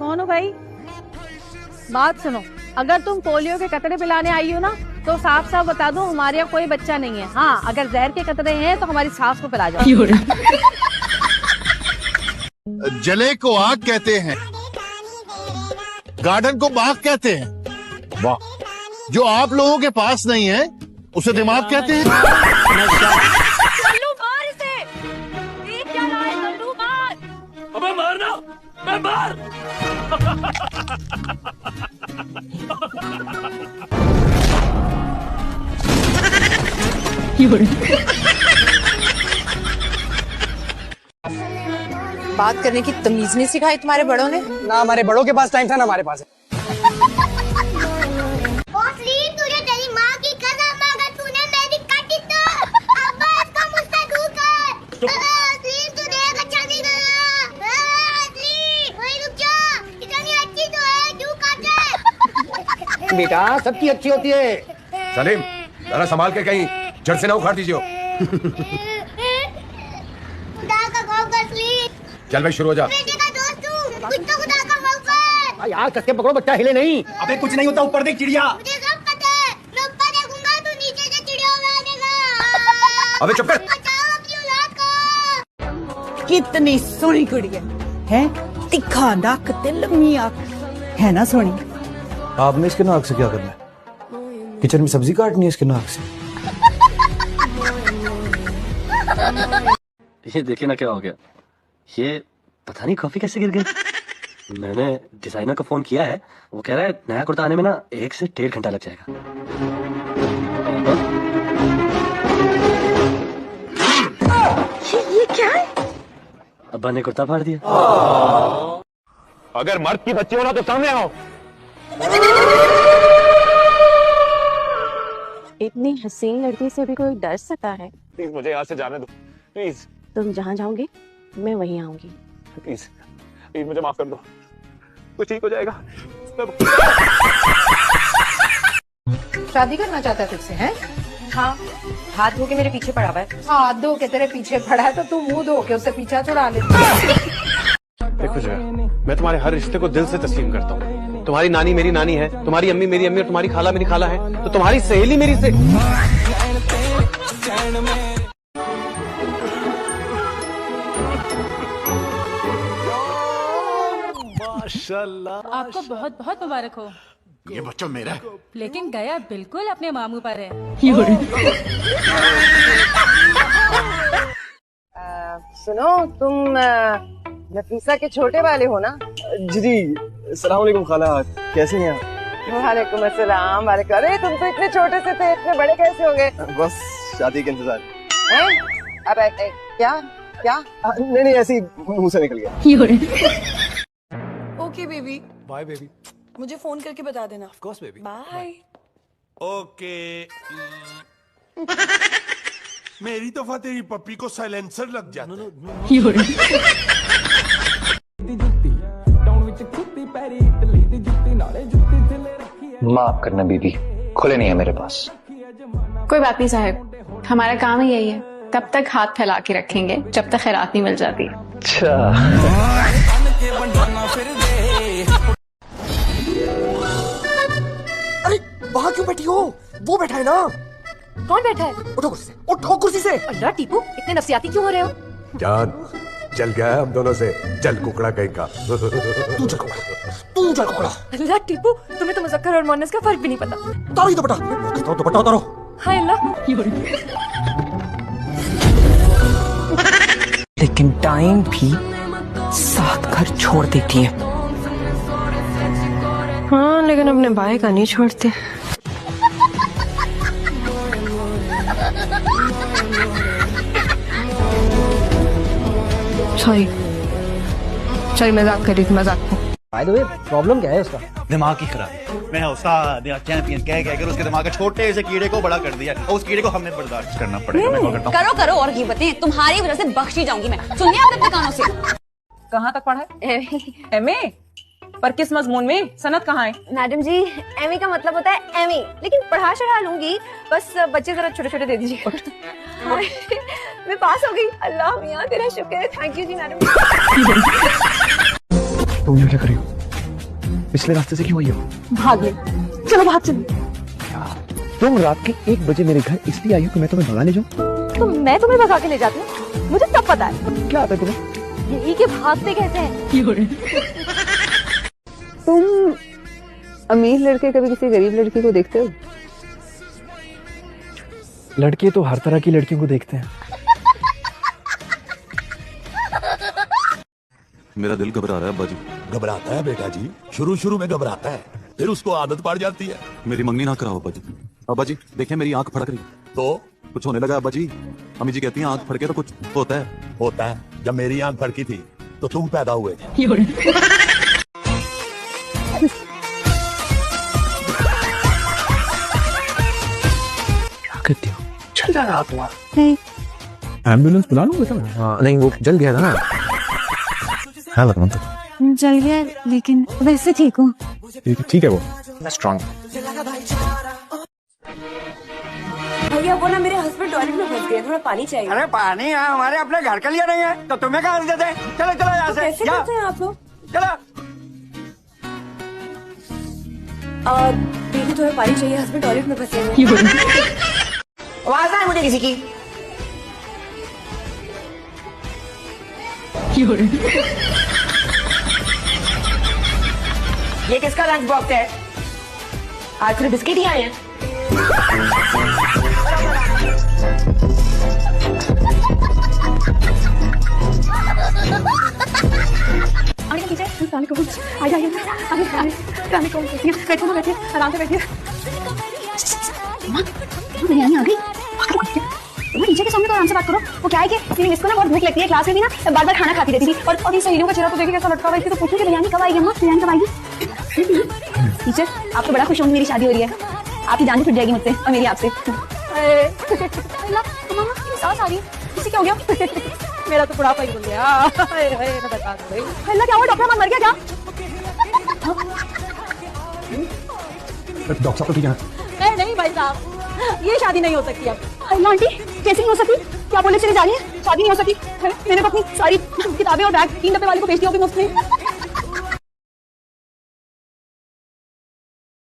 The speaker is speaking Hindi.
कौन हो भाई? बात सुनो, अगर तुम पोलियो के कतरे पिलाने आई हो ना तो साफ साफ बता दो हमारे यहाँ कोई बच्चा नहीं है। हाँ, अगर जहर के कतरे हैं तो हमारी सास को पिला जाओ। जले को आग कहते हैं, गार्डन को बाग कहते हैं। वाह, जो आप लोगों के पास नहीं है उसे दिमाग कहते हैं। लल्लू मार इसे। ये क्या रहा है? लल्लू मार। अबे मारना, मैं मार। बात करने की तमीज नहीं सिखाई तुम्हारे बड़ों ने? ना हमारे बड़ों के पास टाइम था ना हमारे पास है। तुझे तेरी माँ की कसम, अगर तूने मेरी काटी तो अब्बा इसका मुझसे दूर कर। तू देख अच्छा नहीं गया। वही रुक जा, इतनी अच्छी तो है, क्यों काटे? बेटा सबकी अच्छी होती है। सलीम, जरा संभाल के कहीं जड़ से ना उखाड़ दीजिए। खुदा का खौफ कर सलीम। चल भाई शुरू हो जा। बेटे का दोस्त हूँ, कुछ तो खुदा का खौफ कर। यार कसके पकड़ो, बच्चा हिले नहीं। अबे कुछ नहीं होता, ऊपर देख चिड़िया। मुझे सब पता है, मैं ऊपर देखूंगा, तू नीचे से चिड़ियों में आनेगा। अबे चुप कर। बचाओ अपनी औलाद को। कितनी सोहनी कुड़ी है, तिखा नक ते लम्मी आंख है ना सोहनी। आपने इसके नाक से क्या करना है? किचन में सब्जी काटनी है इसके नाक से। ये देखिए ना क्या हो गया। ये पता नहीं कॉफी कैसे गिर गई। मैंने डिजाइनर को फोन किया है, वो कह रहा है नया कुर्ता आने में ना 1 से 1.5 घंटा लग जाएगा। ये क्या है? अब्बा ने कुर्ता फाड़ दिया। अगर मर्द की बच्ची हो ना तो सामने आओ। इतनी हसीन लड़की से भी कोई डर सकता है? प्लीज मुझे यहाँ से जाने दो, प्लीज तुम जहाँ जाओगे मैं वहीं आऊंगी। प्लीज प्लीज मुझे माफ कर दो, कुछ ठीक हो जाएगा। शादी करना चाहता है तुझसे? है हाँ, हाथ धो के मेरे पीछे पड़ा हुआ है। हाथ धो के तेरे पीछे पड़ा है तो तू मुंह धो के उससे पीछा छुड़ा ले। देखो जया, मैं तुम्हारे हर रिश्ते को दिल से तस्लीम करता हूँ। तुम्हारी नानी मेरी नानी है, तुम्हारी अम्मी मेरी अम्मी और तुम्हारी खाला मेरी खाला है, तो तुम्हारी सहेली मेरी से। माशाल्लाह। आपको बहुत बहुत मुबारक हो। ये बच्चा मेरा है, लेकिन गया बिल्कुल अपने मामू पर है। सुनो, तुम नफीसा के छोटे वाले हो ना? जी सलाम अलैकुम खाला, कैसे हैं आप? वालेकुम अस्सलाम। वालेकुम। अरे तुम तो इतने छोटे से थे, इतने बड़े कैसे हो गए? बस शादी के इंतजार। हैं? अब क्या क्या? नहीं ऐसे ही मुंह से निकल गया। Okay baby, bye baby. मुझे फोन करके बता देना। Of course baby. Bye. Okay. मेरी दफा तेरी पप्पी को साइलेंसर लग जाता है। माफ करना बीबी, खुले नहीं है मेरे पास। कोई बात नहीं साहब, हमारा काम ही यही है। तब तक हाथ फैला के रखेंगे जब तक खैरात नहीं मिल जाती। अच्छा। अरे वहाँ क्यों बैठी हो? वो बैठा है ना। कौन बैठा है? उठो कुर्सी से, उठो कुर्सी से। अल्लाह टीपू, इतने नफसियाती क्यों हो रहे हो? जान चल गया है हम दोनों से, चल कुकड़ा कहीं का। तू चल कुकड़ा, तू चल कुकड़ा। अल्लाह टीपू, तुम्हें तो मुज़क्कर और मुअन्नस का फर्क भी नहीं पता। उतारो ये दुपट्टा, दुपट्टा उतारो। हाय अल्लाह। लेकिन टाइम भी साथ घर छोड़ देती है। हाँ, लेकिन अपने भाई का नहीं छोड़ते। सॉरी मजाक कर रही थी, मजाक को। बाय द वे, प्रॉब्लम क्या है उसका? दिमाग की खराबी। मैं उस्ताद या चैंपियन कह कर उसके दिमाग के छोटे से कीड़े को बड़ा कर दिया और उस कीड़े को हमने बर्दाश्त करना पड़ेगा। मैं कॉल करता हूं। करो करो और कीमतें, तुम्हारी वजह से बख्शी जाऊंगी मैं। सुनिए आपने अपने कानों से। कहाँ तक पढ़ा है? एमए। पर किस मजमून में? सनद कहाँ है? मैडम जी, एमी का मतलब होता है एमी, लेकिन पढ़ा चढ़ा लूंगी, बस बच्चे जरा छोटे छोटे दे दीजिए। मैं पास हो गई। अल्लाह मियाँ तेरा शुक्र है। थैंक यू जी मैडम। तुम क्या कर रही हो? पिछले रास्ते से क्यों आई हो? भाग ले, चलो भाग चलो। तुम रात के 1 बजे मेरे घर इसलिए आई हो कि मैं तुम्हें भगा ले जाऊं? तो मैं तुम्हें भगा के ले जाती हूँ, मुझे सब पता है। क्या आता है तुम्हें? यही के भागते कैसे हैं। तुम अमीर लड़के कभी किसी गरीब लड़की को देखते हो? लड़के तो हर तरह की लड़कियों को देखते हैं। मेरा दिल घबरा रहा है अब्बा जी। घबराता है बेटा जी, शुरू में घबराता है, फिर उसको आदत पड़ जाती है। मेरी मंगनी ना कराओ अब्बा जी। अब्बा जी देखें मेरी आंख फड़क रही है। तो कुछ होने लगा अब्बा जी। अम्मी जी कहती हैं आंख फड़के तो कुछ होता है। होता है, जब मेरी आंख फड़की थी तो तुम पैदा हुए थे। क्या करती हो? चल जा रहा तुम्हारा। नहीं। एम्बुलेंस बुला लूं बेटा? हाँ नहीं, वो जल गया था ना। हाँ लगना तो जल गया, लेकिन वैसे ठीक हूँ। ठीक है, वो स्ट्रांग। भैया वो ना मेरे हस्बैंड टॉयलेट में फंस गए, थोड़ा पानी चाहिए। अरे पानी यहाँ हमारे अपने घर के लिए नहीं है तो तुम्हें कहाँ से देते हैं? चलो चलो यहाँ से। कैसे करते हैं आप लोग? चलो। देखिए थोड़ा पानी चाहिए, हस्बैंड टॉयलेट में फंसे हैं। आवाज आए मुझे किसी की। ये किसका लंच बॉक्स है? आज थोड़े बिस्किट ही आए हैं। बिरयानी आ गई। टीचर के सामने तो आराम से बात करो। वो क्या है कि इसको ना बहुत भूख लगती है, क्लास में भी ना बार बार खाना खाती रहती थी, और ये सहेलियों का चेहरा तो देखिए कैसा लटका हुआ है। तो पूछूं कि बिरयानी कब आएगी अम्मा, बिरयानी कब आएगी? टीचर आप तो बड़ा खुश होंगे, मेरी शादी हो रही है, आपकी जान छूट जाएगी मुझसे और मेरी आपसे। सांस आ रही है, किसी क्या हो गया? मेरा तो बुढ़ापा ही बोल गया। अल्लाह क्या हुआ, डॉक्टर मर गया क्या? डॉक्टर साहब तो ठीक है। नहीं भाई साहब, ये शादी नहीं हो सकती अब। अल्लाह आंटी कैसे नहीं हो सकती? क्या बोले चली जा रही है? शादी नहीं हो सकती। मैंने तो अपनी सारी किताबें और बैग 3 डब्बे वाले को बेच दिया मुफ्त में।